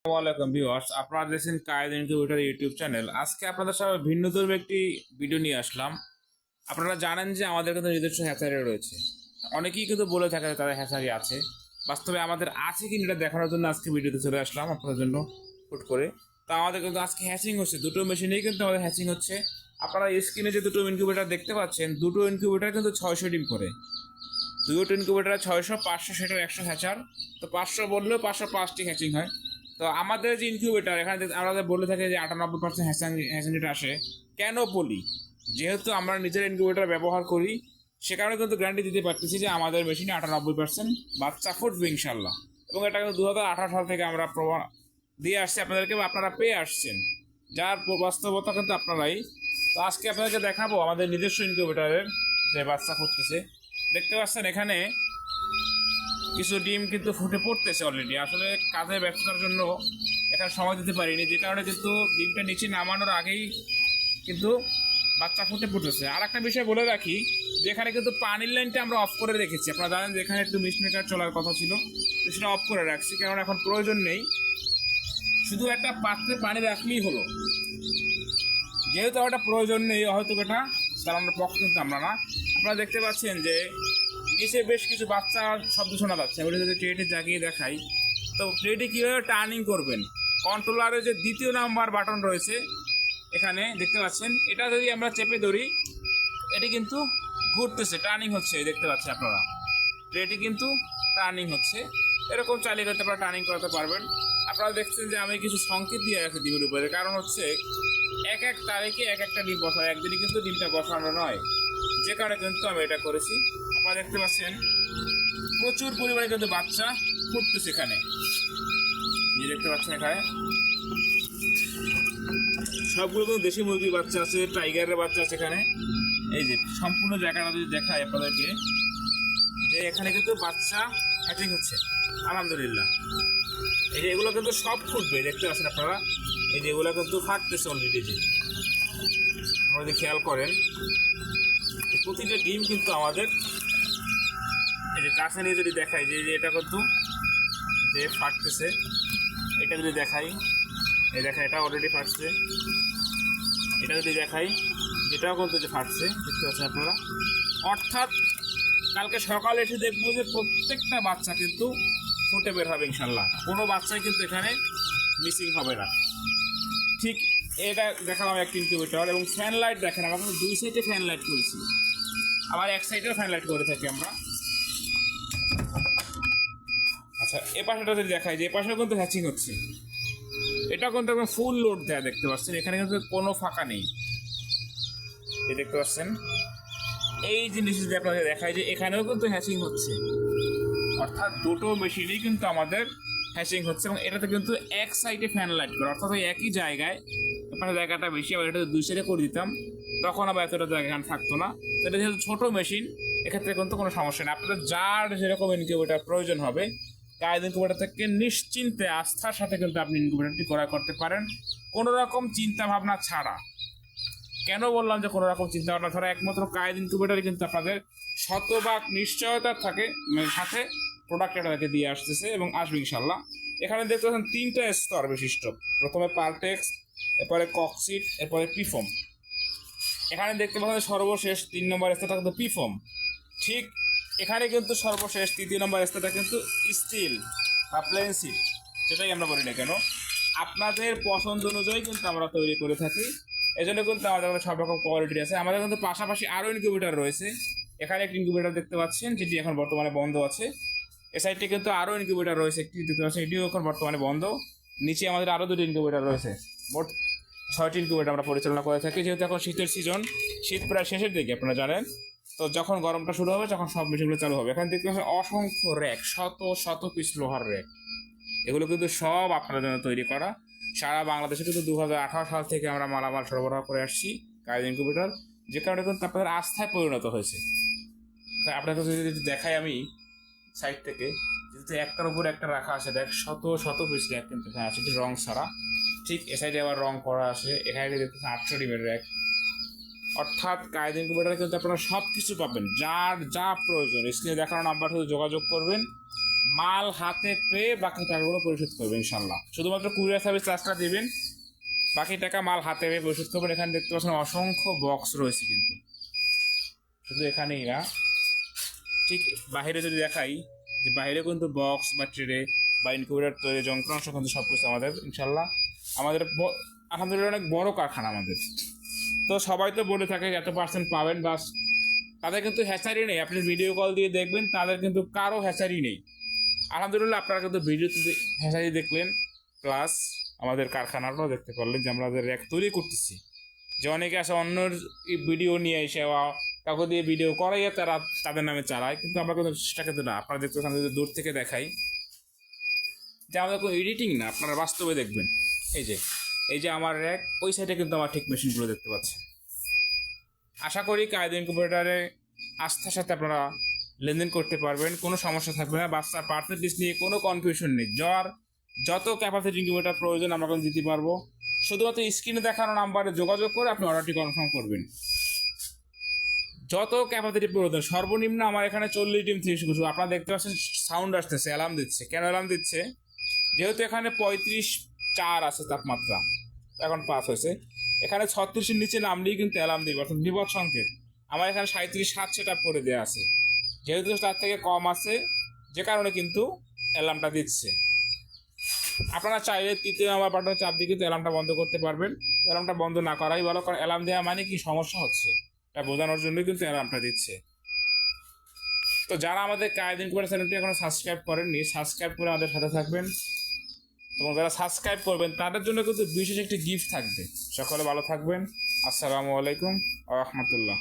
ওয়ালাইকুম ভিউয়ার্স, আপনারা দেখছেন কায়েদ ইনকিউবেটর ইউটিউব চ্যানেল। আজকে আপনাদের সাথে ভিন্নধর্মী একটি ভিডিও নিয়ে আসলাম। আপনারা জানেন যে আমাদের কিন্তু নিজস্ব হ্যাচারি রয়েছে। অনেকেই কিন্তু বলে থাকে যে তাদের হ্যাচারি আছে, বাস্তবে আমাদের আছে কি এটা দেখানোর জন্য আজকে ভিডিওতে চলে আসলাম আপনাদের জন্য হুট করে। তো আমাদের কিন্তু আজকে হ্যাচিং হচ্ছে, দুটো মেশিনেই কিন্তু আমাদের হ্যাচিং হচ্ছে। আপনারা স্ক্রিনে যে দুটো ইনকিউবেটর দেখতে পাচ্ছেন, দুটো ইনকিউবেটর কিন্তু 600 ডিম করে। দুটো ইনকিউবেটর 600, 500 সেটার 100 হ্যাচার। তো 500 বললেও 505টি হ্যাচিং হয়। তো আমাদের যে ইনকিউবেটর এখানে আমাদের বলে থাকে যে 98% হ্যাচিং রেট আসে। কেন বলি? যেহেতু আমরা নিজের ইনকিউবেটর ব্যবহার করি, সে কারণে কিন্তু গ্যারান্টি দিতে পারতেছি যে আমাদের মেশিনে 98% বাচ্চা ফুটবে ইনশাল্লাহ। এবং এটা কিন্তু 2018 সাল থেকে আমরা প্রমাণ দিয়ে আসছি আপনাদেরকে, বা আপনারা পেয়ে আসছেন, যার বাস্তবতা কিন্তু আপনারাই। তো আজকে আপনাদেরকে দেখাবো আমাদের নিজস্ব ইনকিউবেটরের যে বাচ্চা ফুটতেছে। দেখতে পাচ্ছেন এখানে কিছু ডিম কিন্তু ফুটে পড়তেছে অলরেডি। আসলে কাজে ব্যস্ততার জন্য এখানে সময় দিতে পারিনি, যে কারণে কিন্তু ডিমটা নিচে নামানোর আগেই কিন্তু বাচ্চা ফুটে পড়তেছে। আর একটা বিষয় বলে রাখি, যেখানে কিন্তু পানির লাইনটা আমরা অফ করে রেখেছি। আপনারা জানেন যে এখানে একটু মিস্ট মেকার চলার কথা ছিল, তো সেটা অফ করে রাখছি, কারণ এখন প্রয়োজন নেই। শুধু একটা পাত্রে পানি রাখলেই হলো। যেহেতু একটা প্রয়োজন নেই, হয়তো এটা চালানোর পক্ষ কিন্তু আমরা না। আপনারা দেখতে পাচ্ছেন যে নিচে বেশ কিছু বাচ্চার শব্দ শোনা যাচ্ছে। আমি যদি ট্রেটে জাগিয়ে দেখাই, তো ট্রেটে কীভাবে টার্নিং করবেন, কন্ট্রোলারের যে দ্বিতীয় নাম্বার বাটন রয়েছে এখানে দেখতে পাচ্ছেন, এটা যদি আমরা চেপে ধরি, এটি কিন্তু ঘুরতেছে, টার্নিং হচ্ছে, দেখতে পাচ্ছেন আপনারা। ট্রেটি কিন্তু টার্নিং হচ্ছে। এরকম চালিয়ে করতে পারে, টার্নিং করাতে পারবেন। আপনারা দেখছেন যে আমি কিছু সংকেত দিয়ে রাখি ডিমের উপরে, কারণ হচ্ছে এক এক তারিখে এক একটা ডিম বসানো, একদিনই কিন্তু ডিমটা বসানো নয়, যে কারণে কিন্তু আমি এটা করেছি। আপনারা দেখতে পাচ্ছেন প্রচুর পরিমাণে কিন্তু বাচ্চা ফুটতেছে এখানে। দেখতে পাচ্ছেন এখানে সবগুলো কিন্তু দেশি মুরগির বাচ্চা আছে, টাইগারের বাচ্চা আছে এখানে। এই যে সম্পূর্ণ জায়গাটা যদি দেখায় আপনাদেরকে, যে এখানে কিন্তু বাচ্চা হ্যাচিং হচ্ছে আলহামদুলিল্লাহ। এই যে এগুলো কিন্তু সব ফুটবে, দেখতে পাচ্ছেন আপনারা। এই যে এগুলো কিন্তু ফাটতেছে অলরেডি। যে আপনারা যদি খেয়াল করেন, প্রতিটা ডিম কিন্তু আমাদের, এই যে কাছে নিয়ে যদি দেখাই, যে এটা কিন্তু যে ফাটতেছে, এটা যদি দেখাই, এই দেখা এটা অলরেডি ফাটছে। এটা যদি দেখাই, যেটাও কিন্তু যে ফাটছে, দেখতে পাচ্ছেন আপনারা। অর্থাৎ কালকে সকালে এসে দেখবো যে প্রত্যেকটা বাচ্চা কিন্তু ফুটে বের হবে ইনশাল্লাহ। কোনো বাচ্চাই কিন্তু এখানে মিসিং হবে না। ঠিক এটা দেখালাম একটা ইনকিউবেটর। এবং ফ্যান লাইট দেখেন, আমরা কিন্তু দুই সাইডে ফ্যান লাইট করেছি, আবার এক সাইডেও ফ্যান লাইট করে থাকি আমরা। আচ্ছা, এ পাশেটা যদি দেখাই, যে এ পাশেও কিন্তু হ্যাচিং হচ্ছে। এটা কিন্তু একদম ফুল লোড দেয়া, দেখতে পাচ্ছেন। এখানে কিন্তু কোনো ফাঁকা নেই, এই দেখতে পাচ্ছেন। এই জিনিস যদি আপনাদের দেখায়, যে এখানেও কিন্তু হ্যাচিং হচ্ছে। অর্থাৎ দুটো মেশিনেই কিন্তু আমাদের হ্যাচিং হচ্ছে। এবং এটাতে কিন্তু এক সাইডে ফ্যান লাইট করে, অর্থাৎ ওই একই জায়গায় আপনার জায়গাটা বেশি, আবার এটা দুই সাইডে করে দিতাম, তখন আবার এতটা জায়গা এখানে থাকতো না। তো এটা যেহেতু ছোটো মেশিন, এক্ষেত্রে কিন্তু কোনো সমস্যা নেই। আপনাদের যার যেরকম ইনকিউবেটর প্রয়োজন হবে, কায়েদ ইনকিউবেটর থেকে নিশ্চিন্তে আস্থার সাথে কিন্তু আপনি ইনকিউবেটরটি ক্রয় করতে পারেন, কোনো রকম চিন্তা ভাবনা ছাড়া। কেন বললাম যে কোনো রকম চিন্তা ভাবনা ছাড়া? একমাত্র কায়েদ ইনকিউবেটরই কিন্তু আপনাদের শতভাগ নিশ্চয়তার থাকে সাথে প্রোডাক্ট এটাকে দিয়ে আসতেছে এবং আসবে ইনশাল্লাহ। এখানে দেখতে পাচ্ছেন 3টা স্তর বিশিষ্ট। প্রথমে পারটেক্স, এরপরে ককসিট, এরপরে পিফোম। এখানে দেখতে পাচ্ছেন সর্বশেষ 3 নম্বর স্তরটা কিন্তু পিফোম। ঠিক এখানে কিন্তু সর্বশেষ 3 নম্বর স্তরটা কিন্তু স্টিল বা প্লেন সিট, যেটাই আমরা বলি না কেন, আপনাদের পছন্দ অনুযায়ী কিন্তু আমরা তৈরি করে থাকি। এই জন্য কিন্তু আমাদের কাছে সব রকম কোয়ালিটি আছে। আমাদের কিন্তু পাশাপাশি আরও ইনকিউবেটর রয়েছে। এখানে একটি ইনকিউবেটর দেখতে পাচ্ছেন, যেটি এখন বর্তমানে বন্ধ আছে। এ সাইডে কিন্তু আরও ইনকিউবেটর রয়েছে, একটি দেখতে পাচ্ছেন, এটিও এখন বর্তমানে বন্ধ। নিচে আমাদের আরও 2টি ইনকিউবেটর রয়েছে। মোট 6টি ইনকিউবেটর আমরা পরিচালনা করে থাকি। যেহেতু এখন শীতের সিজন, শীত প্রায় শেষের দিকে আপনারা জানেন, তো যখন গরমটা শুরু হবে তখন সব মেশিনগুলো চালু হবে। এখানে দেখতে পাচ্ছেন অসংখ্য র্যাক, শত শত পিস লোহার র্যাক। এগুলো কিন্তু সব আপনাদের জন্য তৈরি করা। সারা বাংলাদেশে কিন্তু 2018 সাল থেকে আমরা মালামাল সরবরাহ করে আসছি কায়েদ ইনকিউবেটর, যে কারণে কিন্তু আপনাদের আস্থায় পরিণত হয়েছে। আপনার কাছে যদি দেখাই আমি সাইড থেকে, যেহেতু একটার উপর একটা রাখা আছে, দেখ শত শত পিস র্যাক কিন্তু এখানে আছে, রং ছাড়া। ঠিক এ সাইডে আবার রং করা আছে। এখানে দেখতেছেন 800 ডিমের র্যাক। অর্থাৎ কায়েদ ইনকিউবেটরে কিন্তু আপনারা সব কিছু পাবেন, যার যা প্রয়োজন। স্ক্রিনে দেখানো নাম্বার শুধু যোগাযোগ করবেন, মাল হাতে পেয়ে বাকি টাকাগুলো পরিশোধ করবেন ইনশাল্লাহ। শুধুমাত্র কুরিয়ার সার্ভিস চার্জটা দিবেন, বাকি টাকা মাল হাতে পেয়ে পরিশোধ করবেন। এখানে দেখতে পাচ্ছেন অসংখ্য বক্স রয়েছে, কিন্তু শুধু এখানেই না, ঠিক বাইরে যদি দেখাই যে বাইরে কিন্তু বক্স বা ট্রে বা ইনকিউবেটর তৈরি যন্ত্রাংশ কিন্তু সব কিছু আমাদের ইনশাল্লাহ। আমাদের আলহামদুলিল্লাহ অনেক বড় কারখানা আমাদের। তো সবাই তো বলে থাকে এত পার্সেন্ট পাবেন, বাস তাদের কিন্তু হ্যাচারি নেই। আপনি ভিডিও কল দিয়ে দেখবেন তাদের কিন্তু কারো হ্যাচারি নেই। আলহামদুলিল্লাহ আপনারা কিন্তু ভিডিওতে হ্যাচারি দেখলেন, প্লাস আমাদের কারখানাটাও দেখতে পারলেন যে আমরা র্যাক তৈরি করতেছি। যে অনেকে আসে অন্যর ভিডিও নিয়ে এসে কাউকে দিয়ে ভিডিও করাইয়া তারা তাদের নামে চালায়, কিন্তু আমরা কিন্তু সেটা কিন্তু না। আপনারা দেখতে পাচ্ছেন যদি দূর থেকে দেখাই যে আমাদের কোনো এডিটিং না, আপনারা বাস্তবে দেখবেন। এই যে আমার র্যাক, ওই সাইডে কিন্তু আমার ঠিক মেশিনগুলো দেখতে পাচ্ছেন। আশা করি কায়দা ইনকিউবেটরে আস্থার সাথে আপনারা লেনদেন করতে পারবেন, কোনো সমস্যা থাকবে না। বাচ্চার পার্সেন্টেজ নিয়ে কোনো কনফিউশন নেই। যত ক্যাপাসিটি ইনকিউবেটর প্রয়োজন আমরা কিন্তু দিতে পারবো। শুধুমাত্র স্ক্রিনে দেখানো নাম্বারে যোগাযোগ করে আপনি অর্ডারটি কনফার্ম করবেন। যত ক্যাপাসিটি প্রয়োজন, সর্বনিম্ন আমার এখানে 40 ডিম থেকে শুরু। আপনারা দেখতে পাচ্ছেন সাউন্ড আসতেছে, অ্যালার্ম দিচ্ছে। কেন অ্যালার্ম দিচ্ছে? যেহেতু এখানে 35.4 আছে তাপমাত্রা, এখন 5 হয়েছে। এখানে 36-এর নিচে নামলেই কিন্তু অ্যালার্ম দিবে, অর্থাৎ বিপদ সংকেত। আমার এখানে 37.7 সেট আপ করে দেওয়া আছে, যেহেতু তার থেকে কম আছে, যে কারণে কিন্তু অ্যালার্মটা দিচ্ছে। আপনারা চাইলে 3 নাম্বার বাটনে চাপ দিয়ে কিন্তু অ্যালার্মটা বন্ধ করতে পারবেন। অ্যালার্মটা বন্ধ না করাই ভালো, কারণ অ্যালার্ম দেওয়া মানে কি সমস্যা হচ্ছে এটা বোঝানোর জন্যই কিন্তু অ্যালার্মটা দিচ্ছে। তো যারা আমাদের কায়দা ইনকিউবেটর চ্যানেলটি এখনো সাবস্ক্রাইব করেননি, সাবস্ক্রাইব করে আমাদের সাথে থাকবেন, এবং যারা সাবস্ক্রাইব করবেন তাদের জন্য কিন্তু বিশেষ একটি গিফট থাকবে। সকলে ভালো থাকবেন। আসসালামু আলাইকুম ওয়া রাহমাতুল্লাহ।